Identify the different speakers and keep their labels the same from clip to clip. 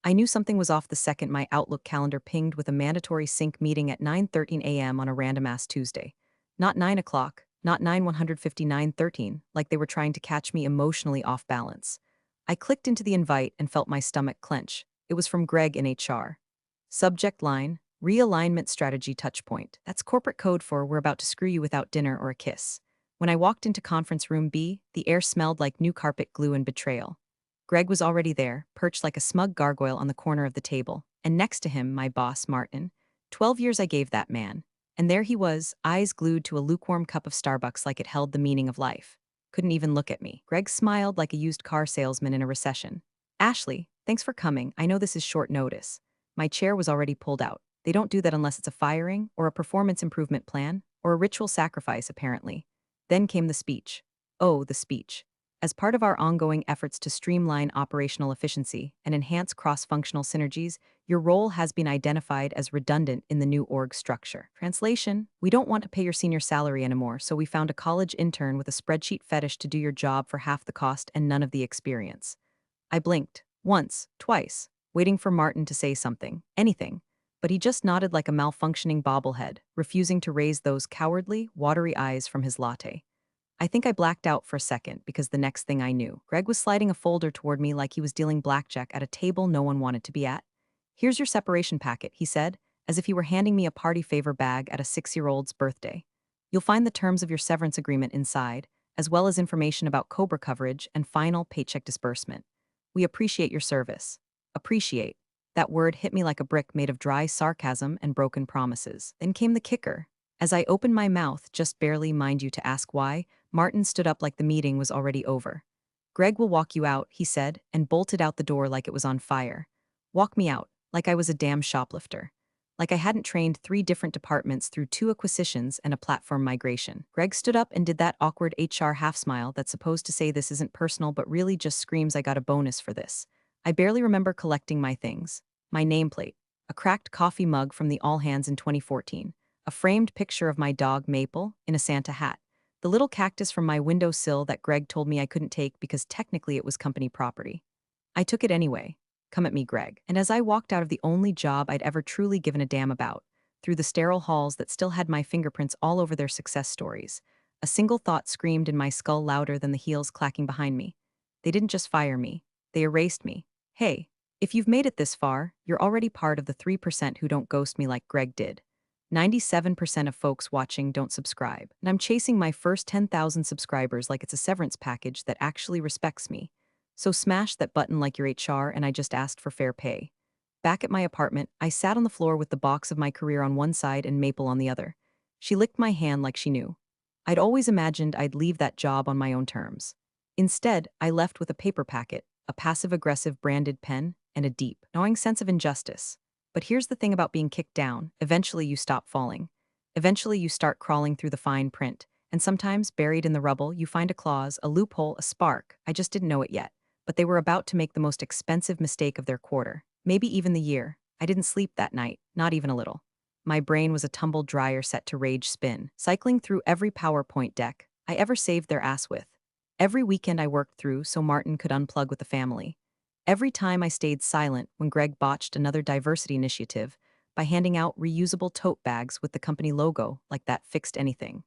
Speaker 1: I knew something was off the second my Outlook calendar pinged with a mandatory sync meeting at 9:13 a.m. on a random-ass Tuesday. Not 9 o'clock, not 9:159:13, like they were trying to catch me emotionally off balance. I clicked into the invite and felt my stomach clench. It was from Greg in HR. Subject line, realignment strategy touchpoint. That's corporate code for we're about to screw you without dinner or a kiss. When I walked into conference room B, the air smelled like new carpet glue and betrayal. Greg was already there, perched like a smug gargoyle on the corner of the table, and next to him, my boss, Martin. 12 years I gave that man. And there he was, eyes glued to a lukewarm cup of Starbucks like it held the meaning of life. Couldn't even look at me. Greg smiled like a used car salesman in a recession. Ashley, thanks for coming. I know this is short notice. My chair was already pulled out. They don't do that unless it's a firing, or a performance improvement plan, or a ritual sacrifice, apparently. Then came the speech. Oh, the speech. As part of our ongoing efforts to streamline operational efficiency and enhance cross-functional synergies, your role has been identified as redundant in the new org structure. Translation: we don't want to pay your senior salary anymore, so we found a college intern with a spreadsheet fetish to do your job for half the cost and none of the experience. I blinked, once, twice, waiting for Martin to say something, anything, but he just nodded like a malfunctioning bobblehead, refusing to raise those cowardly, watery eyes from his latte. I think I blacked out for a second because the next thing I knew, Greg was sliding a folder toward me like he was dealing blackjack at a table no one wanted to be at. Here's your separation packet, he said, as if he were handing me a party favor bag at a 6-year-old's birthday. You'll find the terms of your severance agreement inside, as well as information about COBRA coverage and final paycheck disbursement. We appreciate your service. Appreciate. That word hit me like a brick made of dry sarcasm and broken promises. Then came the kicker. As I opened my mouth, just barely, mind you, to ask why, Martin stood up like the meeting was already over. Greg will walk you out, he said, and bolted out the door like it was on fire. Walk me out, like I was a damn shoplifter. Like I hadn't trained 3 different departments through 2 acquisitions and a platform migration. Greg stood up and did that awkward HR half-smile that's supposed to say this isn't personal but really just screams I got a bonus for this. I barely remember collecting my things. My nameplate, a cracked coffee mug from the All Hands in 2014, a framed picture of my dog Maple in a Santa hat, the little cactus from my windowsill that Greg told me I couldn't take because technically it was company property. I took it anyway. Come at me, Greg. And as I walked out of the only job I'd ever truly given a damn about, through the sterile halls that still had my fingerprints all over their success stories, a single thought screamed in my skull louder than the heels clacking behind me. They didn't just fire me. They erased me. Hey, if you've made it this far, you're already part of the 3% who don't ghost me like Greg did. 97% of folks watching don't subscribe, and I'm chasing my first 10,000 subscribers like it's a severance package that actually respects me. So smash that button like your HR and I just asked for fair pay. Back at my apartment, I sat on the floor with the box of my career on one side and Maple on the other. She licked my hand like she knew. I'd always imagined I'd leave that job on my own terms. Instead, I left with a paper packet, a passive-aggressive branded pen, and a deep, gnawing sense of injustice. But here's the thing about being kicked down: eventually you stop falling. Eventually you start crawling through the fine print, and sometimes, buried in the rubble, you find a clause, a loophole, a spark. I just didn't know it yet. But they were about to make the most expensive mistake of their quarter, maybe even the year. I didn't sleep that night, not even a little. My brain was a tumble dryer set to rage spin, cycling through every PowerPoint deck I ever saved their ass with. Every weekend I worked through so Martin could unplug with the family. Every time I stayed silent when Greg botched another diversity initiative by handing out reusable tote bags with the company logo like that fixed anything.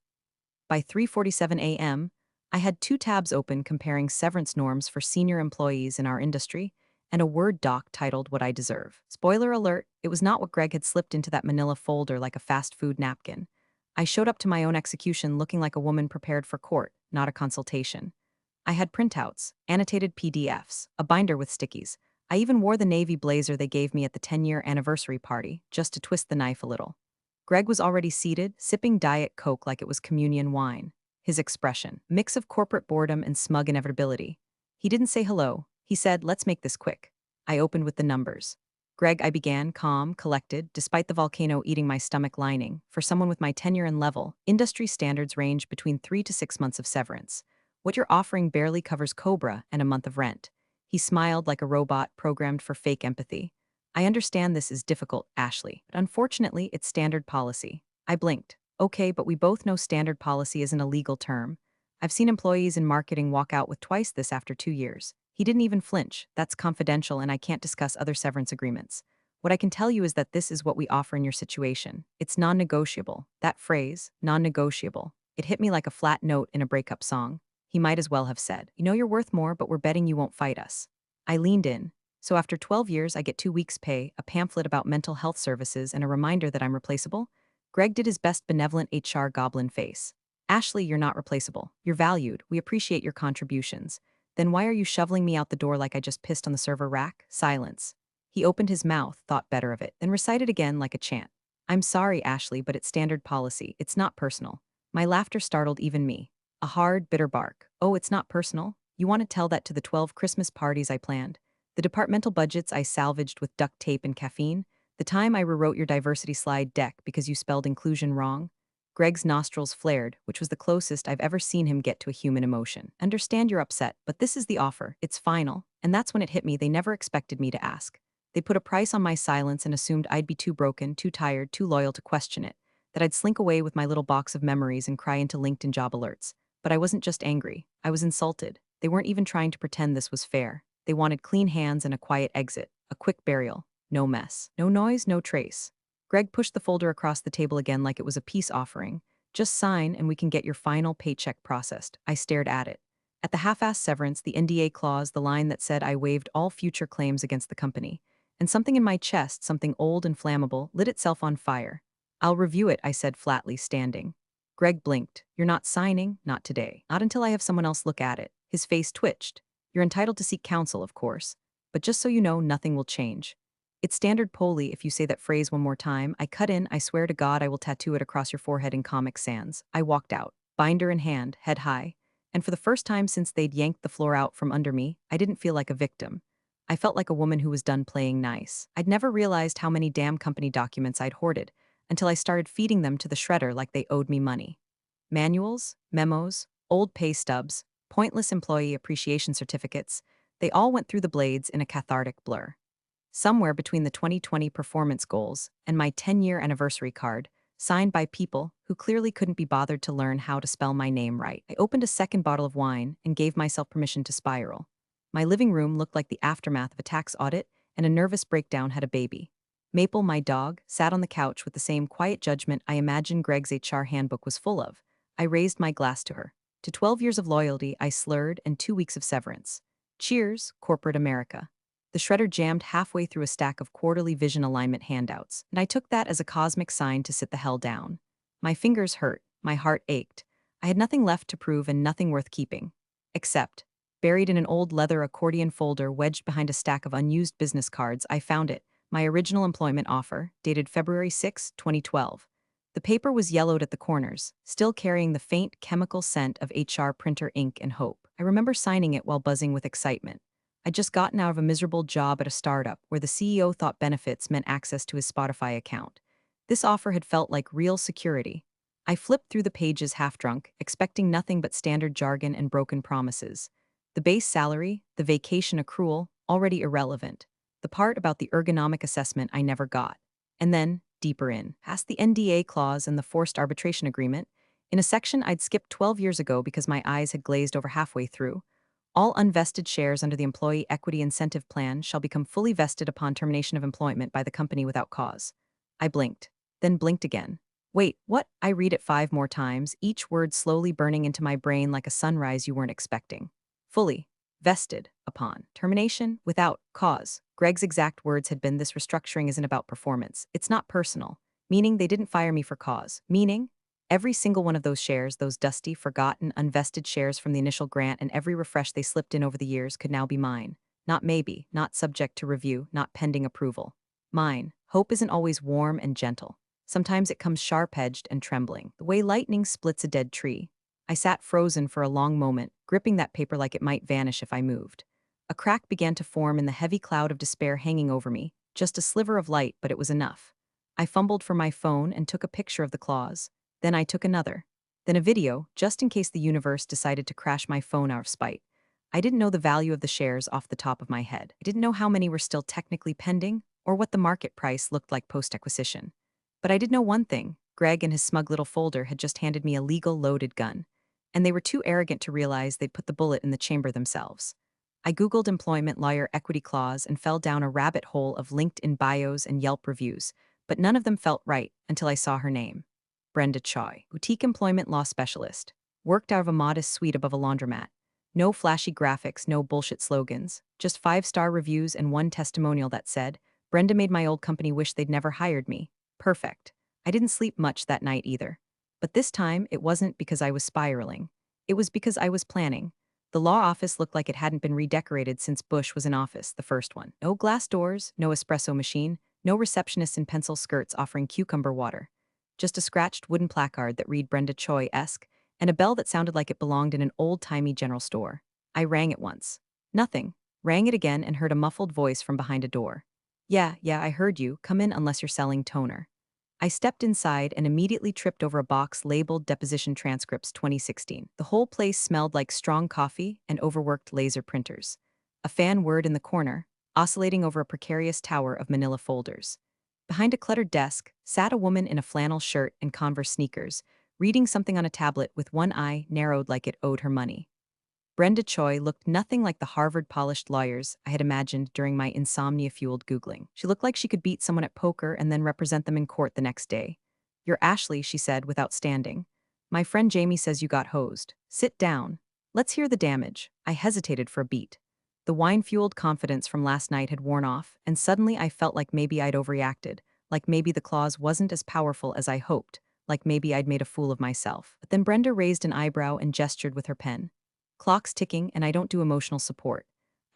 Speaker 1: By 3:47 a.m., I had 2 tabs open comparing severance norms for senior employees in our industry and a Word doc titled What I Deserve. Spoiler alert, it was not what Greg had slipped into that manila folder like a fast food napkin. I showed up to my own execution looking like a woman prepared for court, not a consultation. I had printouts, annotated PDFs, a binder with stickies. I even wore the navy blazer they gave me at the 10-year anniversary party, just to twist the knife a little. Greg was already seated, sipping Diet Coke like it was communion wine. His expression, mix of corporate boredom and smug inevitability. He didn't say hello. He said, let's make this quick. I opened with the numbers. Greg, I began, calm, collected, despite the volcano eating my stomach lining. For someone with my tenure and level, industry standards range between 3 to 6 months of severance. What you're offering barely covers Cobra and a month of rent. He smiled like a robot programmed for fake empathy. I understand this is difficult, Ashley, but unfortunately it's standard policy. I blinked. Okay, but we both know standard policy isn't a legal term. I've seen employees in marketing walk out with twice this after 2 years. He didn't even flinch. That's confidential and I can't discuss other severance agreements. What I can tell you is that this is what we offer in your situation. It's non-negotiable. That phrase, non-negotiable, it hit me like a flat note in a breakup song. He might as well have said, "You know you're worth more, but we're betting you won't fight us." I leaned in. "So after 12 years, I get 2 weeks' pay, a pamphlet about mental health services, and a reminder that I'm replaceable?" Greg did his best benevolent HR goblin face. "Ashley, you're not replaceable. You're valued. We appreciate your contributions. Then why are you shoveling me out the door like I just pissed on the server rack?" Silence. He opened his mouth, thought better of it, then recited again like a chant. "I'm sorry, Ashley, but it's standard policy. It's not personal." My laughter startled even me. A hard, bitter bark. "Oh, it's not personal? You want to tell that to the 12 Christmas parties I planned? The departmental budgets I salvaged with duct tape and caffeine? The time I rewrote your diversity slide deck because you spelled inclusion wrong?" Greg's nostrils flared, which was the closest I've ever seen him get to a human emotion. "Understand you're upset, but this is the offer. It's final." And that's when it hit me they never expected me to ask. They put a price on my silence and assumed I'd be too broken, too tired, too loyal to question it, that I'd slink away with my little box of memories and cry into LinkedIn job alerts. But I wasn't just angry. I was insulted. They weren't even trying to pretend this was fair. They wanted clean hands and a quiet exit, a quick burial. No mess. No noise, no trace. Greg pushed the folder across the table again like it was a peace offering. "Just sign and we can get your final paycheck processed." I stared at it. At the half-assed severance, the NDA clause, the line that said I waived all future claims against the company. And something in my chest, something old and flammable, lit itself on fire. "I'll review it," I said flatly, standing. Greg blinked. "You're not signing, not today. Not until I have someone else look at it." His face twitched. "You're entitled to seek counsel, of course. But just so you know, nothing will change. It's standard Poli if you say that phrase one more time. I cut in, I swear to God I will tattoo it across your forehead in Comic Sans." I walked out, binder in hand, head high. And for the first time since they'd yanked the floor out from under me, I didn't feel like a victim. I felt like a woman who was done playing nice. I'd never realized how many damn company documents I'd hoarded until I started feeding them to the shredder like they owed me money. Manuals, memos, old pay stubs, pointless employee appreciation certificates, they all went through the blades in a cathartic blur. Somewhere between the 2020 performance goals and my 10-year anniversary card, signed by people who clearly couldn't be bothered to learn how to spell my name right, I opened a second bottle of wine and gave myself permission to spiral. My living room looked like the aftermath of a tax audit, and a nervous breakdown had a baby. Maple, my dog, sat on the couch with the same quiet judgment I imagined Greg's HR handbook was full of. I raised my glass to her. To 12 years of loyalty, I slurred, and 2 weeks of severance. Cheers, corporate America. The shredder jammed halfway through a stack of quarterly vision alignment handouts, and I took that as a cosmic sign to sit the hell down. My fingers hurt, my heart ached. I had nothing left to prove and nothing worth keeping. Except, buried in an old leather accordion folder wedged behind a stack of unused business cards, I found it, my original employment offer, dated February 6, 2012. The paper was yellowed at the corners, still carrying the faint chemical scent of HR printer ink and hope. I remember signing it while buzzing with excitement. I'd just gotten out of a miserable job at a startup where the CEO thought benefits meant access to his Spotify account. This offer had felt like real security. I flipped through the pages half-drunk, expecting nothing but standard jargon and broken promises. The base salary, the vacation accrual, already irrelevant. The part about the ergonomic assessment I never got. And then, deeper in, past the NDA clause and the forced arbitration agreement, in a section I'd skipped 12 years ago because my eyes had glazed over halfway through, "All unvested shares under the Employee Equity Incentive Plan shall become fully vested upon termination of employment by the company without cause." I blinked, then blinked again. Wait, what? I read it 5 more times, each word slowly burning into my brain like a sunrise you weren't expecting. Fully vested upon termination without cause. Greg's exact words had been, "This restructuring isn't about performance. It's not personal." Meaning they didn't fire me for cause. Meaning every single one of those shares, those dusty, forgotten, unvested shares from the initial grant and every refresh they slipped in over the years could now be mine. Not maybe, not subject to review, not pending approval. Mine. Hope isn't always warm and gentle. Sometimes it comes sharp-edged and trembling, the way lightning splits a dead tree. I sat frozen for a long moment, gripping that paper like it might vanish if I moved. A crack began to form in the heavy cloud of despair hanging over me, just a sliver of light, but it was enough. I fumbled for my phone and took a picture of the clause. Then I took another. Then a video, just in case the universe decided to crash my phone out of spite. I didn't know the value of the shares off the top of my head. I didn't know how many were still technically pending, or what the market price looked like post-acquisition. But I did know one thing. Greg and his smug little folder had just handed me a legal loaded gun. And they were too arrogant to realize they'd put the bullet in the chamber themselves. I Googled employment lawyer equity clause and fell down a rabbit hole of LinkedIn bios and Yelp reviews, but none of them felt right until I saw her name. Brenda Choi, boutique employment law specialist. Worked out of a modest suite above a laundromat. No flashy graphics, no bullshit slogans, just 5-star reviews and one testimonial that said, Brenda made my old company wish they'd never hired me. Perfect. I didn't sleep much that night either. But this time, it wasn't because I was spiraling. It was because I was planning. The law office looked like it hadn't been redecorated since Bush was in office, the first one. No glass doors, no espresso machine, no receptionists in pencil skirts offering cucumber water. Just a scratched wooden placard that read Brenda Choi-esque, and a bell that sounded like it belonged in an old-timey general store. I rang it once. Nothing. Rang it again and heard a muffled voice from behind a door. Yeah, I heard you. Come in unless you're selling toner. I stepped inside and immediately tripped over a box labeled Deposition Transcripts 2016. The whole place smelled like strong coffee and overworked laser printers. A fan whirred in the corner, oscillating over a precarious tower of manila folders. Behind a cluttered desk sat a woman in a flannel shirt and Converse sneakers, reading something on a tablet with one eye narrowed like it owed her money. Brenda Choi looked nothing like the Harvard-polished lawyers I had imagined during my insomnia-fueled Googling. She looked like she could beat someone at poker and then represent them in court the next day. You're Ashley, she said without standing. My friend Jamie says you got hosed. Sit down. Let's hear the damage. I hesitated for a beat. The wine-fueled confidence from last night had worn off, and suddenly I felt like maybe I'd overreacted, like maybe the clause wasn't as powerful as I hoped, like maybe I'd made a fool of myself. But then Brenda raised an eyebrow and gestured with her pen. Clock's ticking, and I don't do emotional support.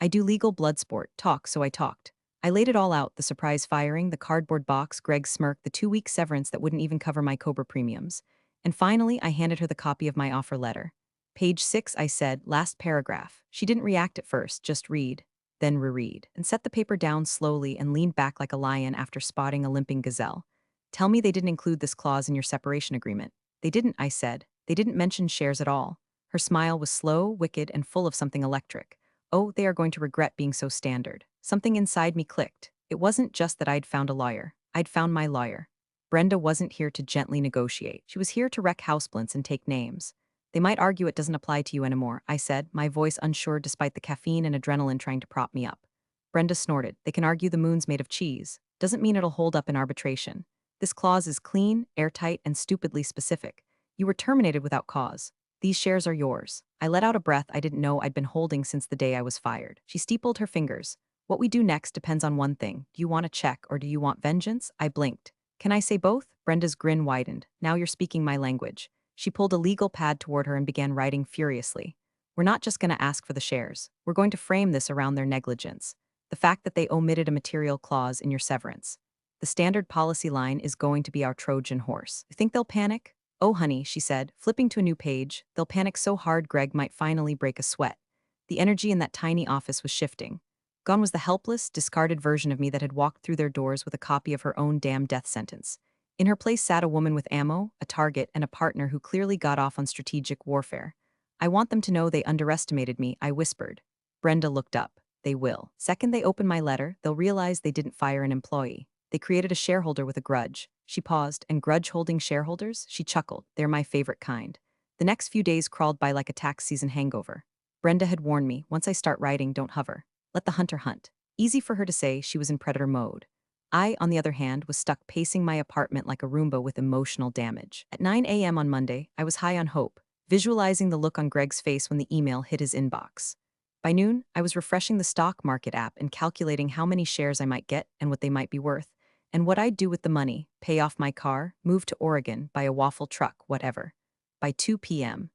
Speaker 1: I do legal blood sport, talk, so I talked. I laid it all out, the surprise firing, the cardboard box, Greg's smirk, the 2-week severance that wouldn't even cover my Cobra premiums. And finally, I handed her the copy of my offer letter. Page 6, I said, last paragraph. She didn't react at first, just read, then reread, and set the paper down slowly and leaned back like a lion after spotting a limping gazelle. Tell me they didn't include this clause in your separation agreement. They didn't, I said. They didn't mention shares at all. Her smile was slow, wicked, and full of something electric. Oh, they are going to regret being so standard. Something inside me clicked. It wasn't just that I'd found a lawyer. I'd found my lawyer. Brenda wasn't here to gently negotiate. She was here to wreck houseplints and take names. They might argue it doesn't apply to you anymore, I said, my voice unsure despite the caffeine and adrenaline trying to prop me up. Brenda snorted. They can argue the moon's made of cheese. Doesn't mean it'll hold up in arbitration. This clause is clean, airtight, and stupidly specific. You were terminated without cause. These shares are yours. I let out a breath I didn't know I'd been holding since the day I was fired. She steepled her fingers. What we do next depends on one thing. Do you want a check or do you want vengeance? I blinked. Can I say both? Brenda's grin widened. Now you're speaking my language. She pulled a legal pad toward her and began writing furiously. We're not just going to ask for the shares. We're going to frame this around their negligence. The fact that they omitted a material clause in your severance. The standard policy line is going to be our Trojan horse. You think they'll panic? Oh, honey, she said, flipping to a new page, they'll panic so hard Greg might finally break a sweat. The energy in that tiny office was shifting. Gone was the helpless, discarded version of me that had walked through their doors with a copy of her own damn death sentence. In her place sat a woman with ammo, a target, and a partner who clearly got off on strategic warfare. I want them to know they underestimated me, I whispered. Brenda looked up. They will. Second they open my letter, they'll realize they didn't fire an employee. They created a shareholder with a grudge. She paused, and grudge-holding shareholders? She chuckled. They're my favorite kind. The next few days crawled by like a tax season hangover. Brenda had warned me, once I start writing, don't hover. Let the hunter hunt. Easy for her to say, she was in predator mode. I, on the other hand, was stuck pacing my apartment like a Roomba with emotional damage. At 9 a.m. on Monday, I was high on hope, visualizing the look on Greg's face when the email hit his inbox. By noon, I was refreshing the stock market app and calculating how many shares I might get and what they might be worth, and what I'd do with the money, pay off my car, move to Oregon, buy a waffle truck, whatever. By 2 p.m.,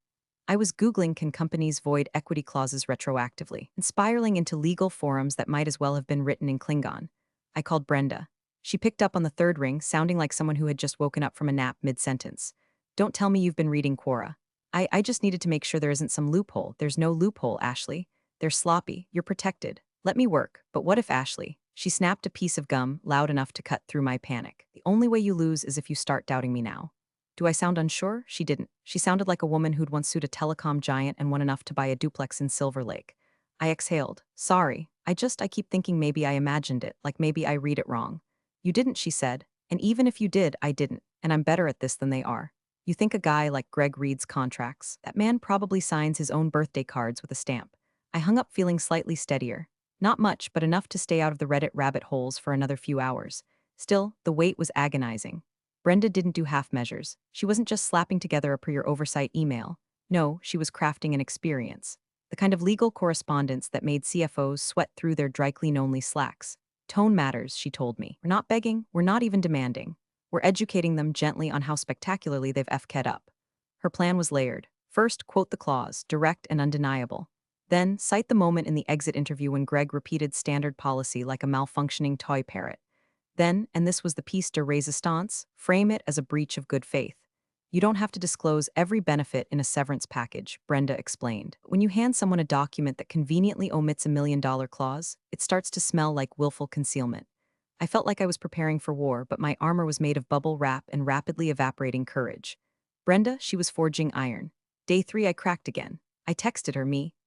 Speaker 1: I was Googling can companies void equity clauses retroactively, and spiraling into legal forums that might as well have been written in Klingon. I called Brenda. She picked up on the third ring, sounding like someone who had just woken up from a nap mid-sentence. Don't tell me you've been reading Quora. I just needed to make sure there isn't some loophole. There's no loophole, Ashley. They're sloppy. You're protected. Let me work. But what if Ashley? She snapped a piece of gum loud enough to cut through my panic. The only way you lose is if you start doubting me now. Do I sound unsure? She didn't. She sounded like a woman who'd once sued a telecom giant and won enough to buy a duplex in Silver Lake. I exhaled. Sorry. I keep thinking maybe I imagined it, like maybe I read it wrong. You didn't, she said. And even if you did, I didn't. And I'm better at this than they are. You think a guy like Greg reads contracts? That man probably signs his own birthday cards with a stamp. I hung up feeling slightly steadier. Not much, but enough to stay out of the Reddit rabbit holes for another few hours. Still, the wait was agonizing. Brenda didn't do half measures. She wasn't just slapping together a per your oversight email. No, she was crafting an experience. The kind of legal correspondence that made CFOs sweat through their dry clean-only slacks. Tone matters, she told me. We're not begging, we're not even demanding. We're educating them gently on how spectacularly they've FK'd up. Her plan was layered. First, quote the clause, direct and undeniable. Then, cite the moment in the exit interview when Greg repeated standard policy like a malfunctioning toy parrot. Then, and this was the piece de resistance, frame it as a breach of good faith. You don't have to disclose every benefit in a severance package, Brenda explained. When you hand someone a document that conveniently omits $1 million clause, it starts to smell like willful concealment. I felt like I was preparing for war, but my armor was made of bubble wrap and rapidly evaporating courage. Brenda, she was forging iron. Day 3, I cracked again. I texted her,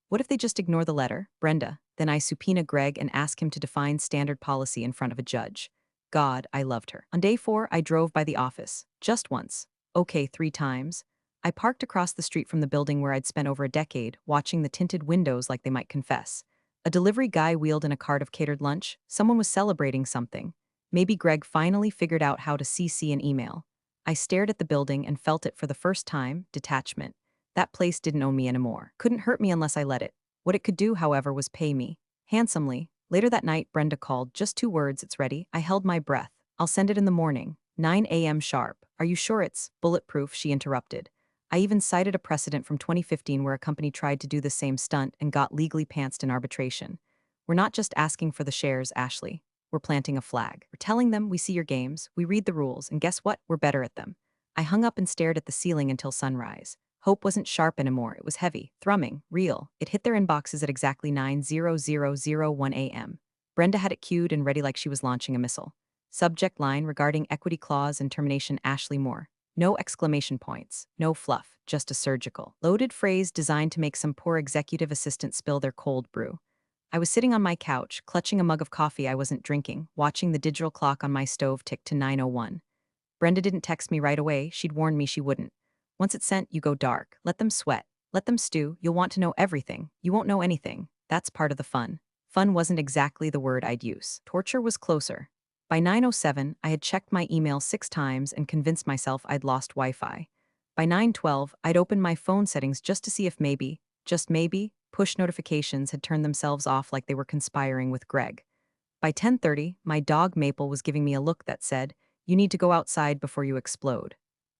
Speaker 1: what if they just ignore the letter, Brenda? Then I subpoena Greg and ask him to define standard policy in front of a judge. God, I loved her. On day 4, I drove by the office. Just once. Okay, 3 times. I parked across the street from the building where I'd spent over a decade, watching the tinted windows like they might confess. A delivery guy wheeled in a cart of catered lunch. Someone was celebrating something. Maybe Greg finally figured out how to CC an email. I stared at the building and felt it for the first time, detachment. That place didn't own me anymore. Couldn't hurt me unless I let it. What it could do, however, was pay me. Handsomely. Later that night, Brenda called. Just 2 words, it's ready. I held my breath. I'll send it in the morning. 9 a.m. sharp. Are you sure it's bulletproof? She interrupted. I even cited a precedent from 2015 where a company tried to do the same stunt and got legally pantsed in arbitration. We're not just asking for the shares, Ashley. We're planting a flag. We're telling them we see your games, we read the rules, and guess what? We're better at them. I hung up and stared at the ceiling until sunrise. Hope wasn't sharp anymore, it was heavy, thrumming, real. It hit their inboxes at exactly 9:0001 a.m. Brenda had it queued and ready like she was launching a missile. Subject line regarding equity clause and termination Ashley Moore. No exclamation points, no fluff, just a surgical, loaded phrase designed to make some poor executive assistant spill their cold brew. I was sitting on my couch, clutching a mug of coffee I wasn't drinking, watching the digital clock on my stove tick to 9:01. Brenda didn't text me right away, she'd warned me she wouldn't. Once it's sent, you go dark. Let them sweat. Let them stew. You'll want to know everything. You won't know anything. That's part of the fun. Fun wasn't exactly the word I'd use. Torture was closer. By 9:07, I had checked my email 6 times and convinced myself I'd lost Wi-Fi. By 9:12, I'd opened my phone settings just to see if maybe, just maybe, push notifications had turned themselves off like they were conspiring with Greg. By 10:30, my dog Maple was giving me a look that said, "You need to go outside before you explode."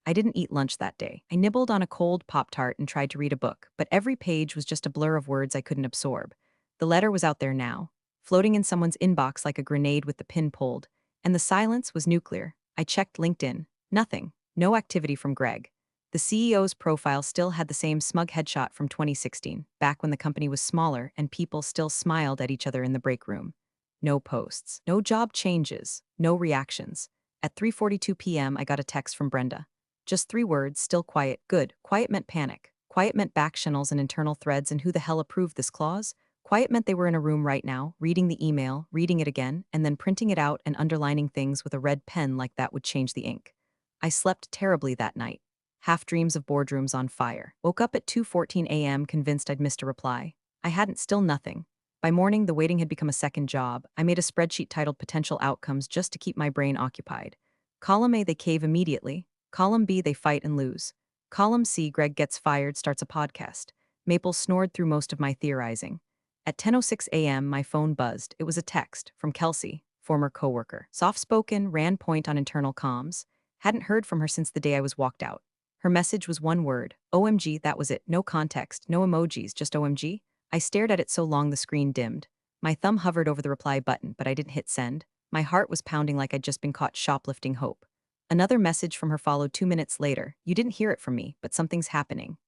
Speaker 1: I didn't eat lunch that day. I nibbled on a cold Pop-Tart and tried to read a book, but every page was just a blur of words I couldn't absorb. The letter was out there now, floating in someone's inbox like a grenade with the pin pulled, and the silence was nuclear. I checked LinkedIn. Nothing. No activity from Greg. The CEO's profile still had the same smug headshot from 2016, back when the company was smaller and people still smiled at each other in the break room. No posts. No job changes. No reactions. At 3:42 p.m., I got a text from Brenda. Just 3 words, still quiet. Good. Quiet meant panic. Quiet meant back channels and internal threads, and who the hell approved this clause? Quiet meant they were in a room right now, reading the email, reading it again, and then printing it out and underlining things with a red pen like that would change the ink. I slept terribly that night. Half dreams of boardrooms on fire. Woke up at 2:14 a.m. convinced I'd missed a reply. I hadn't, still nothing. By morning, the waiting had become a second job. I made a spreadsheet titled Potential Outcomes just to keep my brain occupied. Column A, they cave immediately. Column B, they fight and lose. Column C, Greg gets fired, starts a podcast. Maple snored through most of my theorizing. At 10:06 a.m., my phone buzzed. It was a text from Kelsey, former coworker. Soft-spoken, ran point on internal comms. Hadn't heard from her since the day I was walked out. Her message was one word. OMG, that was it. No context, no emojis, just OMG. I stared at it so long the screen dimmed. My thumb hovered over the reply button, but I didn't hit send. My heart was pounding like I'd just been caught shoplifting hope. Another message from her followed 2 minutes later. You didn't hear it from me, but something's happening.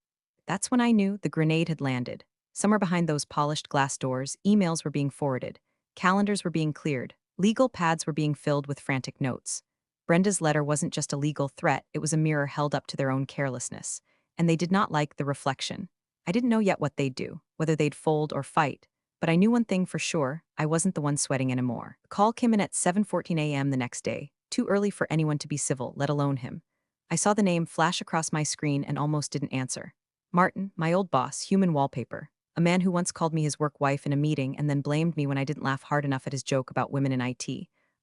Speaker 1: That's when I knew the grenade had landed. Somewhere behind those polished glass doors, emails were being forwarded. Calendars were being cleared. Legal pads were being filled with frantic notes. Brenda's letter wasn't just a legal threat, it was a mirror held up to their own carelessness. And they did not like the reflection. I didn't know yet what they'd do, whether they'd fold or fight. But I knew one thing for sure, I wasn't the one sweating anymore. The call came in at 7:14 a.m. the next day. Too early for anyone to be civil, let alone him. I saw the name flash across my screen and almost didn't answer. Martin, my old boss, human wallpaper. A man who once called me his work wife in a meeting and then blamed me when I didn't laugh hard enough at his joke about women in IT.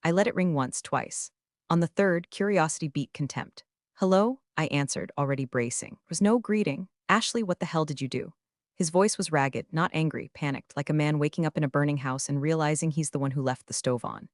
Speaker 1: I let it ring once, twice. On the third, curiosity beat contempt. Hello? I answered, already bracing. There was no greeting. Ashley, what the hell did you do? His voice was ragged, not angry, panicked, like a man waking up in a burning house and realizing he's the one who left the stove on.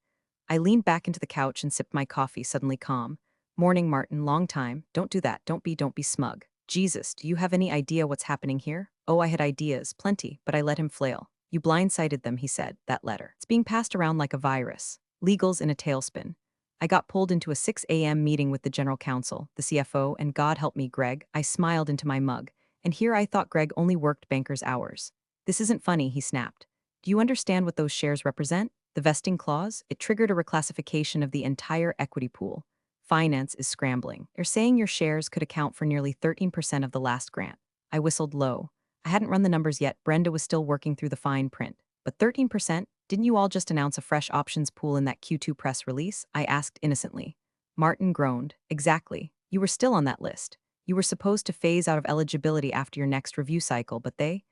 Speaker 1: I leaned back into the couch and sipped my coffee, suddenly calm. Morning, Martin, long time. Don't do that. Don't be smug. Jesus, do you have any idea what's happening here? Oh, I had ideas, plenty, but I let him flail. You blindsided them, he said, that letter. It's being passed around like a virus. Legals in a tailspin. I got pulled into a 6 a.m. meeting with the general counsel, the CFO, and God help me, Greg. I smiled into my mug. And here I thought Greg only worked banker's hours. This isn't funny, he snapped. Do you understand what those shares represent? The vesting clause? It triggered a reclassification of the entire equity pool. Finance is scrambling. They're saying your shares could account for nearly 13% of the last grant. I whistled low. I hadn't run the numbers yet. Brenda was still working through the fine print. But 13%? Didn't you all just announce a fresh options pool in that Q2 press release? I asked innocently. Martin groaned. Exactly. You were still on that list. You were supposed to phase out of eligibility after your next review cycle, but they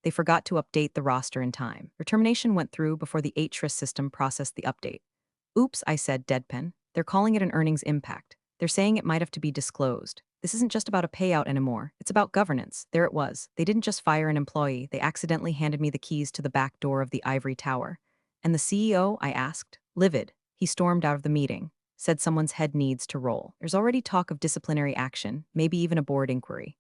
Speaker 1: forgot to update the roster in time. Your termination went through before the HRIS system processed the update. Oops, I said, deadpan. They're calling it an earnings impact. They're saying it might have to be disclosed. This isn't just about a payout anymore. It's about governance. There it was. They didn't just fire an employee. They accidentally handed me the keys to the back door of the ivory tower. And the CEO? I asked. Livid. He stormed out of the meeting. Said someone's head needs to roll. There's already talk of disciplinary action, maybe even a board inquiry.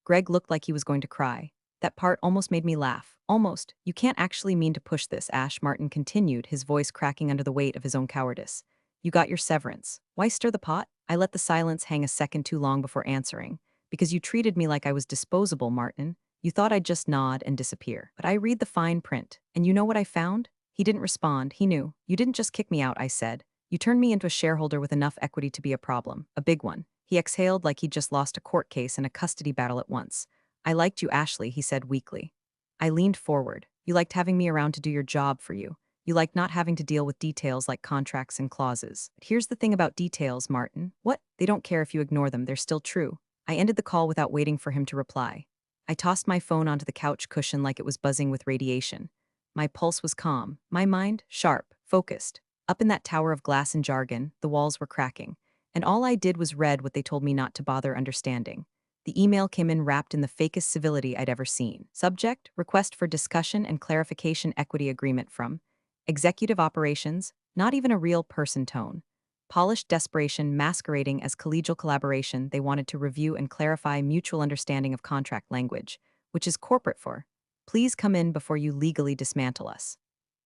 Speaker 1: Greg looked like he was going to cry. That part almost made me laugh. Almost. You can't actually mean to push this, Ash, Martin continued, his voice cracking under the weight of his own cowardice. You got your severance. Why stir the pot? I let the silence hang a second too long before answering. Because you treated me like I was disposable, Martin. You thought I'd just nod and disappear. But I read the fine print. And you know what I found? He didn't respond. He knew. You didn't just kick me out, I said. You turned me into a shareholder with enough equity to be a problem. A big one. He exhaled like he'd just lost a court case and a custody battle at once. I liked you, Ashley, he said weakly. I leaned forward. You liked having me around to do your job for you. You liked not having to deal with details like contracts and clauses. But here's the thing about details, Martin. What? They don't care if you ignore them, they're still true. I ended the call without waiting for him to reply. I tossed my phone onto the couch cushion like it was buzzing with radiation. My pulse was calm, my mind sharp, focused. Up in that tower of glass and jargon, the walls were cracking. And all I did was read what they told me not to bother understanding. The email came in wrapped in the fakest civility I'd ever seen. Subject, request for discussion and clarification equity agreement from Executive Operations, not even a real person tone. Polished desperation masquerading as collegial collaboration. They wanted to review and clarify mutual understanding of contract language, which is corporate for. Please come in before you legally dismantle us.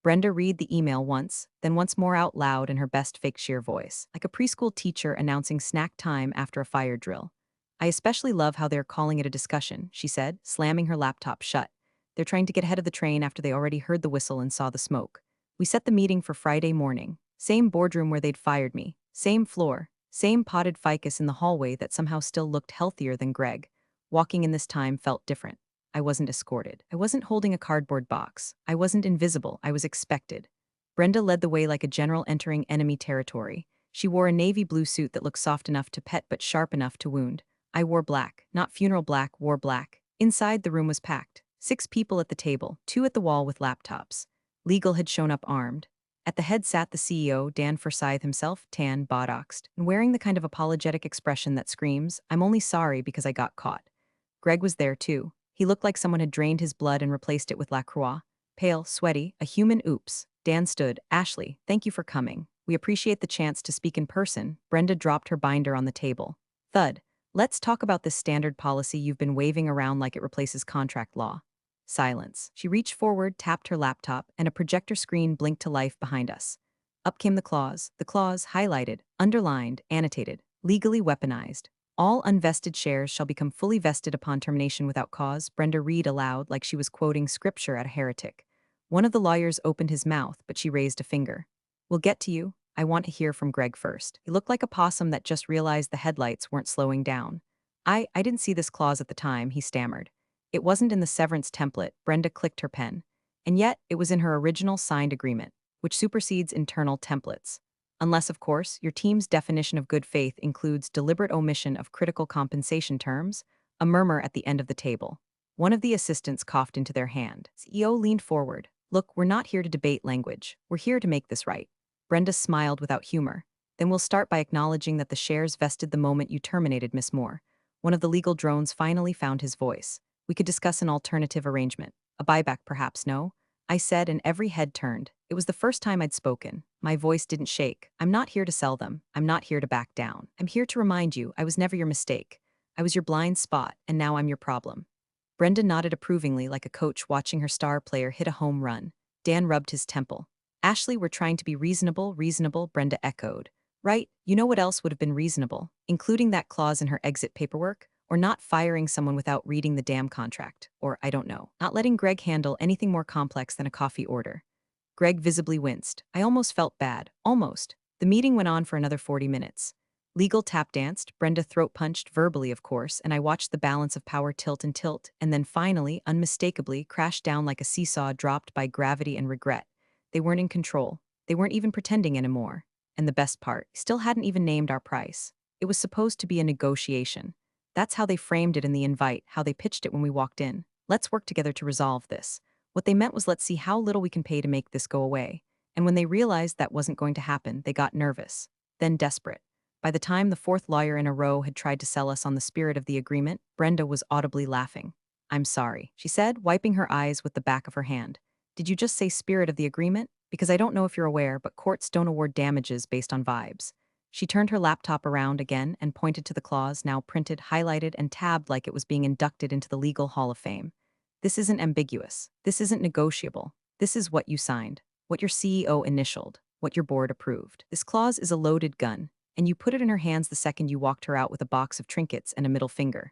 Speaker 1: Brenda read the email once, then once more out loud in her best fake sheer voice, like a preschool teacher announcing snack time after a fire drill. I especially love how they're calling it a discussion, she said, slamming her laptop shut. They're trying to get ahead of the train after they already heard the whistle and saw the smoke. We set the meeting for Friday morning. Same boardroom where they'd fired me. Same floor. Same potted ficus in the hallway that somehow still looked healthier than Greg. Walking in this time felt different. I wasn't escorted. I wasn't holding a cardboard box. I wasn't invisible. I was expected. Brenda led the way like a general entering enemy territory. She wore a navy blue suit that looked soft enough to pet but sharp enough to wound. I wore black. Not funeral black, wore black. Inside, the room was packed. 6 people at the table, 2 at the wall with laptops. Legal had shown up armed. At the head sat the CEO, Dan Forsyth himself, tan, botoxed, and wearing the kind of apologetic expression that screams, I'm only sorry because I got caught. Greg was there too. He looked like someone had drained his blood and replaced it with La Croix. Pale, sweaty, a human oops. Dan stood. Ashley, thank you for coming. We appreciate the chance to speak in person. Brenda dropped her binder on the table. Thud. Let's talk about this standard policy you've been waving around like it replaces contract law. Silence. She reached forward, tapped her laptop, and a projector screen blinked to life behind us. Up came the clause highlighted, underlined, annotated, legally weaponized. All unvested shares shall become fully vested upon termination without cause. Brenda read aloud like she was quoting scripture at a heretic. One of the lawyers opened his mouth, but she raised a finger. We'll get to you. I want to hear from Greg first. He looked like a possum that just realized the headlights weren't slowing down. I didn't see this clause at the time, he stammered. It wasn't in the severance template. Brenda clicked her pen. And yet, it was in her original signed agreement, which supersedes internal templates. Unless, of course, your team's definition of good faith includes deliberate omission of critical compensation terms, a murmur at the end of the table. One of the assistants coughed into their hand. CEO leaned forward. Look, we're not here to debate language. We're here to make this right. Brenda smiled without humor. Then we'll start by acknowledging that the shares vested the moment you terminated Miss Moore. One of the legal drones finally found his voice. We could discuss an alternative arrangement. A buyback, perhaps, no? I said, and every head turned. It was the first time I'd spoken. My voice didn't shake. I'm not here to sell them. I'm not here to back down. I'm here to remind you I was never your mistake. I was your blind spot, and now I'm your problem. Brenda nodded approvingly like a coach watching her star player hit a home run. Dan rubbed his temple. Ashley, we're trying to be reasonable, Brenda echoed. Right, you know what else would have been reasonable? Including that clause in her exit paperwork? Or not firing someone without reading the damn contract? Or, I don't know, not letting Greg handle anything more complex than a coffee order. Greg visibly winced. I almost felt bad. Almost. The meeting went on for another 40 minutes. Legal tap danced, Brenda throat punched verbally, of course, and I watched the balance of power tilt, and then finally, unmistakably, crashed down like a seesaw dropped by gravity and regret. They weren't in control. They weren't even pretending anymore. And the best part, still hadn't even named our price. It was supposed to be a negotiation. That's how they framed it in the invite, how they pitched it when we walked in. Let's work together to resolve this. What they meant was let's see how little we can pay to make this go away. And when they realized that wasn't going to happen, they got nervous, then desperate. By the time the fourth lawyer in a row had tried to sell us on the spirit of the agreement, Brenda was audibly laughing. I'm sorry, she said, wiping her eyes with the back of her hand. Did you just say spirit of the agreement? Because I don't know if you're aware, but courts don't award damages based on vibes. She turned her laptop around again and pointed to the clause, now printed, highlighted, and tabbed like it was being inducted into the Legal Hall of Fame. This isn't ambiguous. This isn't negotiable. This is what you signed, what your CEO initialed, what your board approved. This clause is a loaded gun, and you put it in her hands the second you walked her out with a box of trinkets and a middle finger.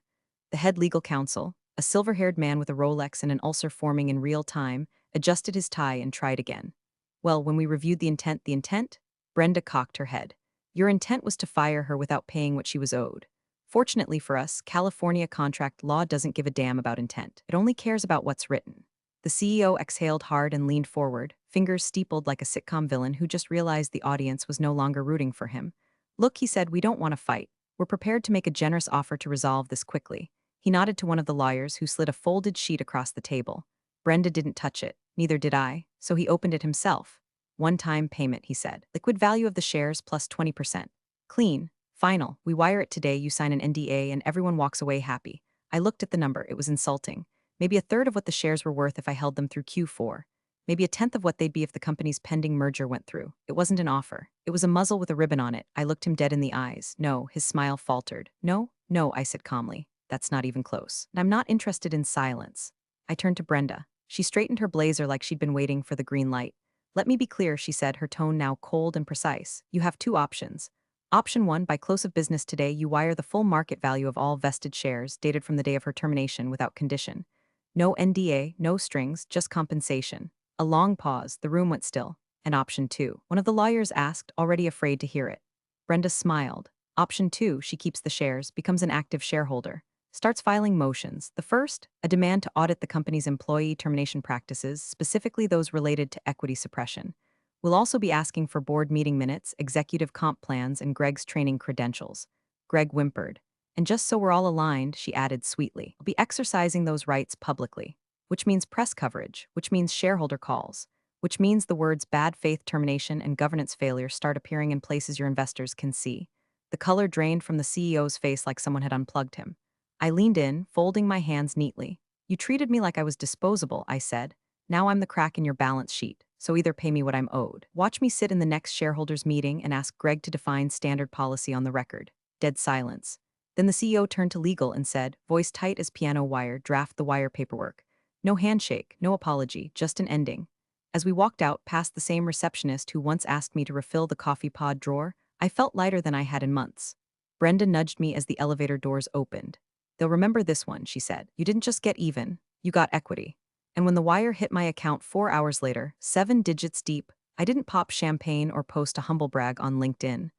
Speaker 1: The head legal counsel, a silver-haired man with a Rolex and an ulcer forming in real time, adjusted his tie and tried again. Well, when we reviewed the intent, Brenda cocked her head. Your intent was to fire her without paying what she was owed. Fortunately for us, California contract law doesn't give a damn about intent. It only cares about what's written. The CEO exhaled hard and leaned forward, fingers steepled like a sitcom villain who just realized the audience was no longer rooting for him. Look, he said, we don't want to fight. We're prepared to make a generous offer to resolve this quickly. He nodded to one of the lawyers who slid a folded sheet across the table. Brenda didn't touch it, neither did I, so he opened it himself. One-time payment, he said. Liquid value of the shares plus 20%. Clean. Final. We wire it today, you sign an NDA, and everyone walks away happy. I looked at the number. It was insulting. Maybe a third of what the shares were worth if I held them through Q4. Maybe a tenth of what they'd be if the company's pending merger went through. It wasn't an offer. It was a muzzle with a ribbon on it. I looked him dead in the eyes. No, his smile faltered. No, I said calmly. That's not even close. And I'm not interested in silence. I turned to Brenda. She straightened her blazer like she'd been waiting for the green light. Let me be clear, she said, her tone now cold and precise. You have two options. Option 1, by close of business today, you wire the full market value of all vested shares, dated from the day of her termination, without condition. No NDA, no strings, just compensation. A long pause, the room went still. And option 2, one of the lawyers asked, already afraid to hear it. Brenda smiled. Option 2, she keeps the shares, becomes an active shareholder. Starts filing motions. The first, a demand to audit the company's employee termination practices, specifically those related to equity suppression. We'll also be asking for board meeting minutes, executive comp plans, and Greg's training credentials. Greg whimpered. And just so we're all aligned, she added sweetly, I'll be exercising those rights publicly. Which means press coverage, which means shareholder calls, which means the words bad faith termination and governance failure start appearing in places your investors can see. The color drained from the CEO's face like someone had unplugged him. I leaned in, folding my hands neatly. You treated me like I was disposable, I said. Now I'm the crack in your balance sheet, so either pay me what I'm owed. Watch me sit in the next shareholders meeting and ask Greg to define standard policy on the record. Dead silence. Then the CEO turned to legal and said, voice tight as piano wire, draft the wire paperwork. No handshake, no apology, just an ending. As we walked out past the same receptionist who once asked me to refill the coffee pod drawer, I felt lighter than I had in months. Brenda nudged me as the elevator doors opened. They'll remember this one, she said. You didn't just get even, you got equity. And when the wire hit my account 4 hours later, 7 digits deep, I didn't pop champagne or post a humble brag on LinkedIn.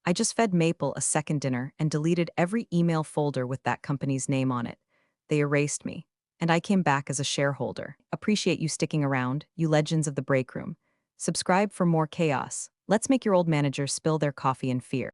Speaker 1: I just fed Maple a second dinner and deleted every email folder with that company's name on it. They erased me. And I came back as a shareholder. Appreciate you sticking around, you legends of the break room. Subscribe for more chaos. Let's make your old managers spill their coffee in fear.